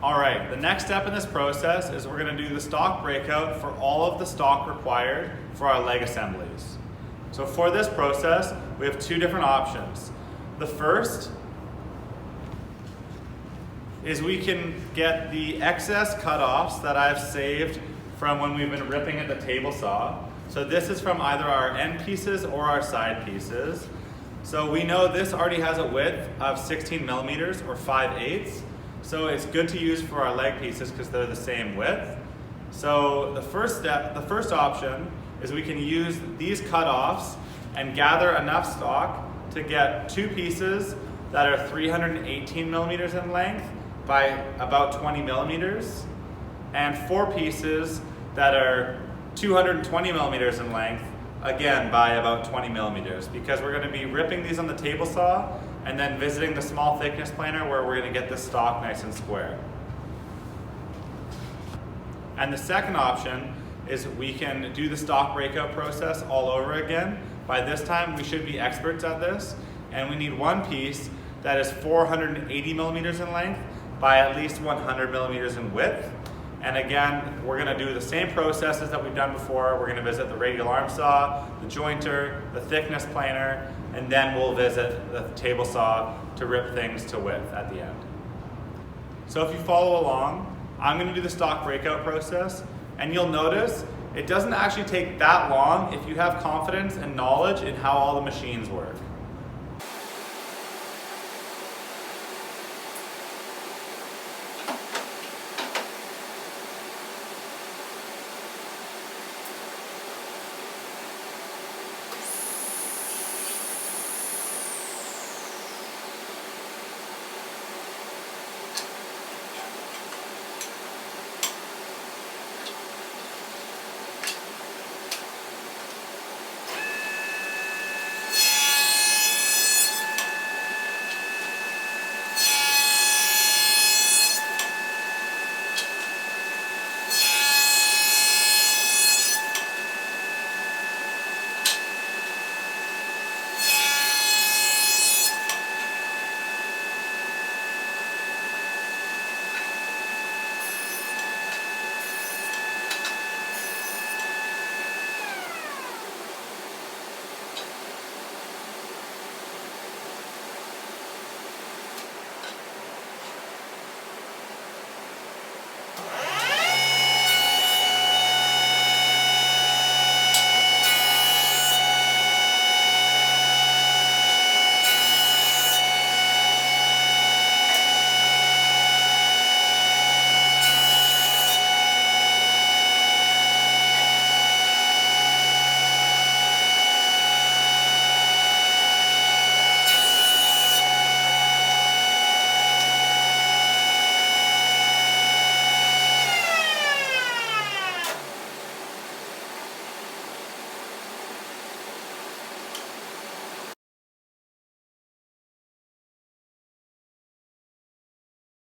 All right, the next step in this process is we're going to do the stock breakout for all of the stock required for our leg assemblies. So for this process, we have two different options. The first is we can get the excess cutoffs that I've saved from when we've been ripping at the table saw. So this is from either our end pieces or our side pieces. So we know this already has a width of 16 millimeters or 5/8. So it's good to use for our leg pieces because they're the same width. So the first option is we can use these cutoffs and gather enough stock to get two pieces that are 318 millimeters in length by about 20 millimeters, and four pieces that are 220 millimeters in length, again by about 20 millimeters, because we're going to be ripping these on the table saw and then visiting the small thickness planer where we're going to get this stock nice and square. And the second option is we can do the stock breakout process all over again. By this time we should be experts at this, and we need one piece that is 480 millimeters in length by at least 100 millimeters in width. And again, we're going to do the same processes that we've done before. We're going to visit the radial arm saw, the jointer, the thickness planer, and then we'll visit the table saw to rip things to width at the end. So if you follow along, I'm going to do the stock breakout process, and you'll notice it doesn't actually take that long if you have confidence and knowledge in how all the machines work.